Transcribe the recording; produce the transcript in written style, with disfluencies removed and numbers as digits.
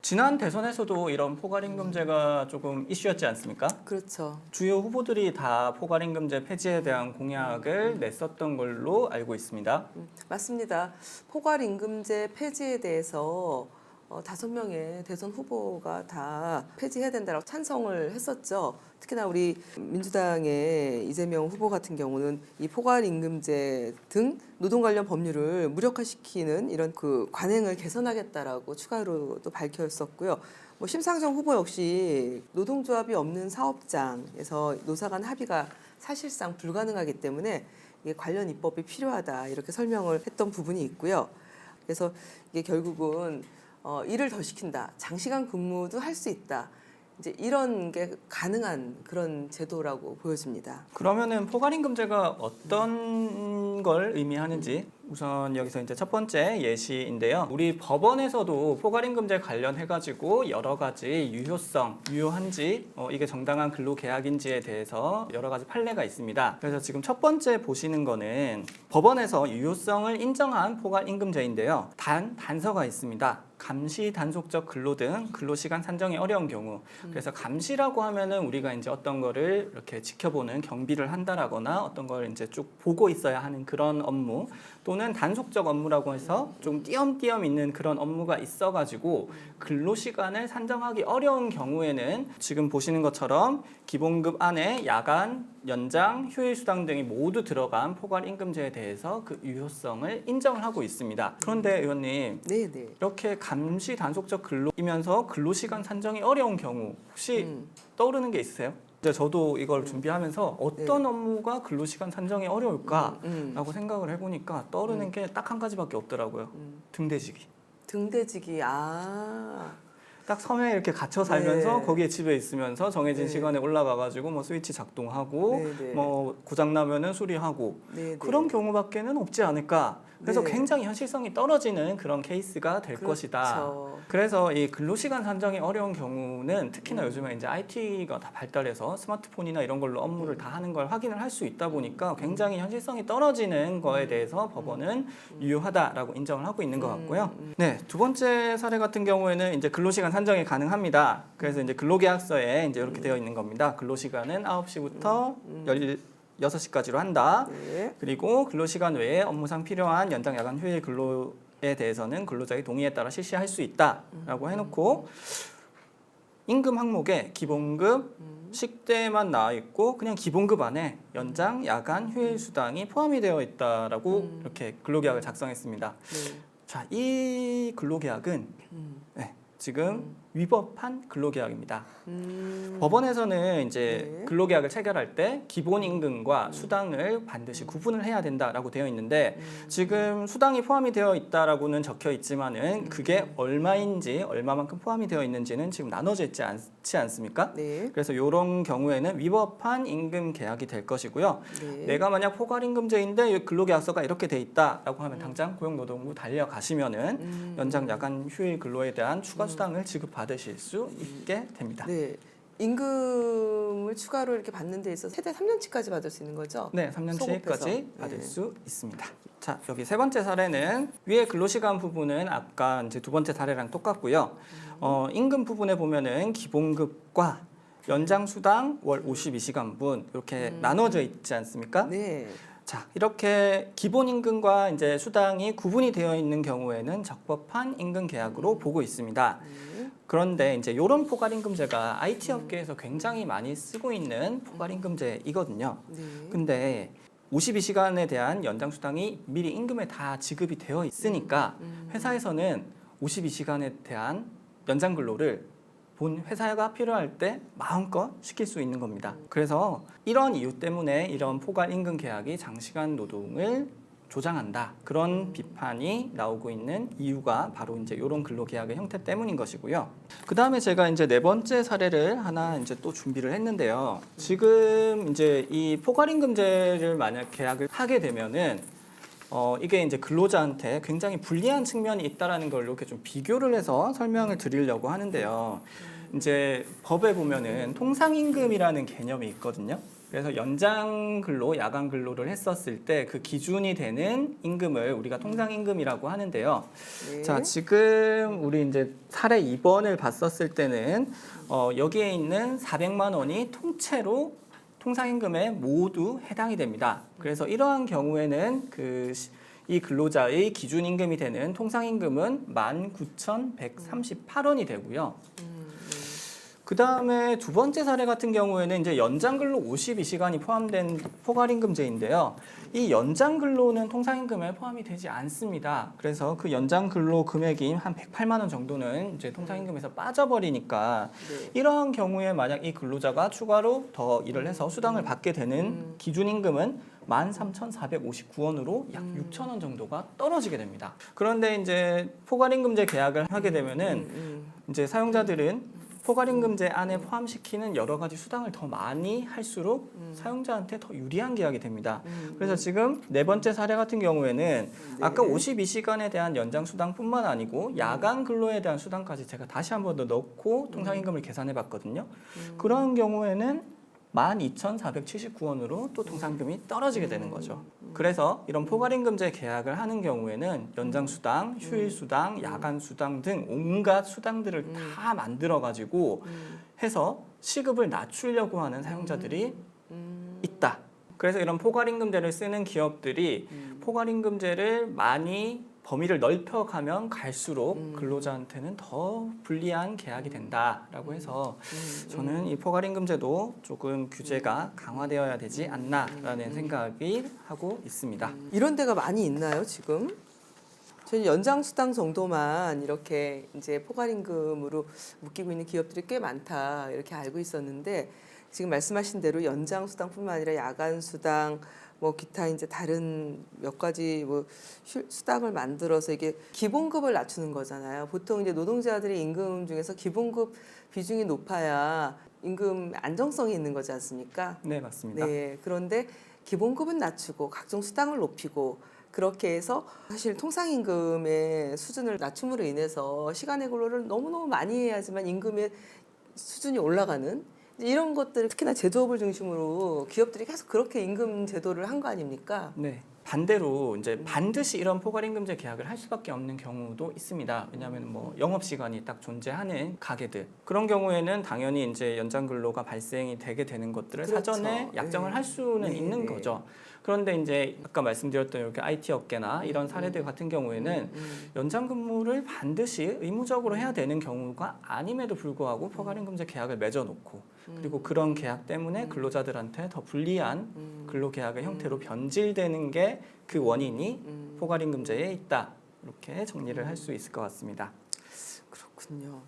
지난 대선에서도 이런 포괄임금제가 조금 이슈였지 않습니까? 그렇죠. 주요 후보들이 다 포괄임금제 폐지에 대한 공약을 냈었던 걸로 알고 있습니다. 맞습니다. 포괄임금제 폐지에 대해서 5명의 대선 후보가 다 폐지해야 된다고 찬성을 했었죠. 특히나 우리 민주당의 이재명 후보 같은 경우는 이 포괄임금제 등 노동 관련 법률을 무력화시키는 이런 그 관행을 개선하겠다라고 추가로도 밝혔었고요. 심상정 후보 역시 노동조합이 없는 사업장에서 노사 간 합의가 사실상 불가능하기 때문에 이게 관련 입법이 필요하다 이렇게 설명을 했던 부분이 있고요. 그래서 이게 결국은 일을 더 시킨다, 장시간 근무도 할 수 있다. 이제 이런 게 가능한 그런 제도라고 보여집니다. 그러면은 포괄임금제가 어떤 걸 의미하는지 우선 여기서 이제 첫 번째 예시인데요. 우리 법원에서도 포괄임금제 관련해가지고 여러 가지 유효성, 유효한지 이게 정당한 근로계약인지에 대해서 여러 가지 판례가 있습니다. 그래서 지금 첫 번째 보시는 거는 법원에서 유효성을 인정한 포괄임금제인데요. 단서가 있습니다. 감시, 단속적 근로 등 근로시간 산정이 어려운 경우. 그래서 감시라고 하면은 우리가 이제 어떤 거를 이렇게 지켜보는 경비를 한다라거나 어떤 걸 이제 쭉 보고 있어야 하는 그런 업무, 또는 단속적 업무라고 해서 좀 띄엄띄엄 있는 그런 업무가 있어가지고 근로시간을 산정하기 어려운 경우에는 지금 보시는 것처럼 기본급 안에 야간, 연장, 휴일수당 등이 모두 들어간 포괄임금제에 대해서 그 유효성을 인정을 하고 있습니다. 그런데 의원님, 네네. 이렇게 감시 단속적 근로이면서 근로시간 산정이 어려운 경우 혹시 떠오르는 게 있으세요? 이제 저도 이걸 준비하면서 어떤 업무가 근로시간 산정이 어려울까라고 생각을 해보니까 떠오르는 게 딱 한 가지밖에 없더라고요. 등대지기. 등대지기, 딱 섬에 이렇게 갇혀 살면서 네. 거기에 집에 있으면서 정해진 네. 시간에 올라가가지고 뭐 스위치 작동하고 네네. 뭐 고장 나면은 수리하고 네네. 그런 경우밖에는 없지 않을까. 그래서 네. 굉장히 현실성이 떨어지는 그런 케이스가 될 그렇죠. 것이다. 그래서 이 근로시간 산정이 어려운 경우는 특히나 요즘에 이제 IT가 다 발달해서 스마트폰이나 이런 걸로 업무를 다 하는 걸 확인을 할 수 있다 보니까 굉장히 현실성이 떨어지는 거에 대해서 법원은 유효하다라고 인정을 하고 있는 것 같고요. 네, 두 번째 사례 같은 경우에는 이제 근로시간 산정이 가능합니다. 그래서 이제 근로계약서에 이제 이렇게 되어 있는 겁니다. 근로시간은 9시부터 6시까지로 한다. 네. 그리고 근로시간 외에 업무상 필요한 연장 야간 휴일 근로에 대해서는 근로자의 동의에 따라 실시할 수 있다라고 해놓고 임금 항목에 기본급, 식대만 나와 있고 그냥 기본급 안에 연장, 야간, 휴일 수당이 포함이 되어 있다라고 이렇게 근로계약을 작성했습니다. 네. 자, 이 근로계약은 네, 지금 위법한 근로계약입니다. 법원에서는 이제 네. 근로계약을 체결할 때 기본 임금과 수당을 반드시 구분을 해야 된다라고 되어 있는데 지금 수당이 포함이 되어 있다라고는 적혀 있지만은 그게 얼마인지 얼마만큼 포함이 되어 있는지는 지금 나눠져 있지 않지 않습니까? 네. 그래서 이런 경우에는 위법한 임금 계약이 될 것이고요. 네. 내가 만약 포괄임금제인데 근로계약서가 이렇게 돼 있다라고 하면 당장 고용노동부 달려가시면은 연장 야간 휴일 근로에 대한 추가 수당을 지급받으실 수 있게 됩니다. 네. 임금을 추가로 이렇게 받는 데 있어서 최대 3년치까지 받을 수 있는 거죠? 네, 3년치까지 소급해서. 받을 네. 수 있습니다. 자, 여기 세 번째 사례는 위에 근로시간 부분은 아까 이제 두 번째 사례랑 똑같고요. 임금 부분에 보면은 기본급과 연장수당 월 52시간분 이렇게 나눠져 있지 않습니까? 네. 자, 이렇게 기본 임금과 이제 수당이 구분이 되어 있는 경우에는 적법한 임금 계약으로 보고 있습니다. 그런데 이제 이런 포괄임금제가 IT 업계에서 굉장히 많이 쓰고 있는 포괄임금제이거든요. 네. 근데 52시간에 대한 연장 수당이 미리 임금에 다 지급이 되어 있으니까 회사에서는 52시간에 대한 연장 근로를 본 회사가 필요할 때 마음껏 시킬 수 있는 겁니다. 그래서 이런 이유 때문에 이런 포괄 임금 계약이 장시간 노동을 조장한다. 그런 비판이 나오고 있는 이유가 바로 이제 이런 근로 계약의 형태 때문인 것이고요. 그 다음에 제가 이제 네 번째 사례를 하나 이제 또 준비를 했는데요. 지금 이제 이 포괄 임금제를 만약 계약을 하게 되면은 이게 이제 근로자한테 굉장히 불리한 측면이 있다라는 걸 이렇게 좀 비교를 해서 설명을 드리려고 하는데요. 이제 법에 보면은 통상임금이라는 개념이 있거든요. 그래서 연장 근로, 야간 근로를 했었을 때 그 기준이 되는 임금을 우리가 통상 임금이라고 하는데요. 네. 자, 지금 우리 이제 사례 2번을 봤었을 때는 여기에 있는 400만 원이 통째로 통상임금에 모두 해당이 됩니다. 그래서 이러한 경우에는 이 근로자의 기준임금이 되는 통상임금은 19,138원이 되고요. 그 다음에 두 번째 사례 같은 경우에는 이제 연장근로 52시간이 포함된 포괄임금제인데요. 이 연장근로는 통상임금에 포함이 되지 않습니다. 그래서 그 연장근로 금액인 한 108만 원 정도는 이제 통상임금에서 빠져버리니까 네. 이러한 경우에 만약 이 근로자가 추가로 더 일을 해서 수당을 받게 되는 기준임금은 13,459원으로 약 6,000원 정도가 떨어지게 됩니다. 그런데 이제 포괄임금제 계약을 하게 되면은 이제 사용자들은 포괄임금제 안에 포함시키는 여러 가지 수당을 더 많이 할수록 사용자한테 더 유리한 계약이 됩니다. 그래서 지금 네 번째 사례 같은 경우에는 아까 52시간에 대한 연장 수당뿐만 아니고 야간 근로에 대한 수당까지 제가 다시 한 번 더 넣고 통상임금을 계산해 봤거든요. 그런 경우에는 12,479원으로 또 통상임금이 떨어지게 되는 거죠. 그래서 이런 포괄임금제 계약을 하는 경우에는 연장수당, 휴일수당, 야간수당 등 온갖 수당들을 다 만들어가지고 해서 시급을 낮추려고 하는 사용자들이 있다. 그래서 이런 포괄임금제를 쓰는 기업들이 포괄임금제를 많이 범위를 넓혀가면 갈수록 근로자한테는 더 불리한 계약이 된다라고 해서 저는 이 포괄임금제도 조금 규제가 강화되어야 되지 않나라는 생각이 하고 있습니다. 이런 데가 많이 있나요, 지금? 저는 연장 수당 정도만 이렇게 이제 포괄임금으로 묶이고 있는 기업들이 꽤 많다 이렇게 알고 있었는데 지금 말씀하신 대로 연장 수당뿐만 아니라 야간 수당 뭐 기타 이제 다른 몇 가지 뭐 수당을 만들어서 이게 기본급을 낮추는 거잖아요. 보통 이제 노동자들의 임금 중에서 기본급 비중이 높아야 임금 안정성이 있는 거지 않습니까? 네, 맞습니다. 네. 그런데 기본급은 낮추고 각종 수당을 높이고 그렇게 해서 사실 통상임금의 수준을 낮춤으로 인해서 시간의 근로를 너무너무 많이 해야지만 임금의 수준이 올라가는 이런 것들을 특히나 제조업을 중심으로 기업들이 계속 그렇게 임금 제도를 한 거 아닙니까? 네. 반대로 이제 반드시 이런 포괄임금제 계약을 할 수밖에 없는 경우도 있습니다. 왜냐하면 뭐 영업 시간이 딱 존재하는 가게들 그런 경우에는 당연히 이제 연장 근로가 발생이 되게 되는 것들을 그렇죠. 사전에 약정을 할 수는 네, 있는 네. 거죠. 그런데 이제 아까 말씀드렸던 이렇게 IT 업계나 이런 사례들 같은 경우에는 연장 근무를 반드시 의무적으로 해야 되는 경우가 아님에도 불구하고 포괄임금제 계약을 맺어놓고 그리고 그런 계약 때문에 근로자들한테 더 불리한 근로계약의 형태로 변질되는 게 그 원인이 포괄임금제에 있다. 이렇게 정리를 할 수 있을 것 같습니다. 그렇군요.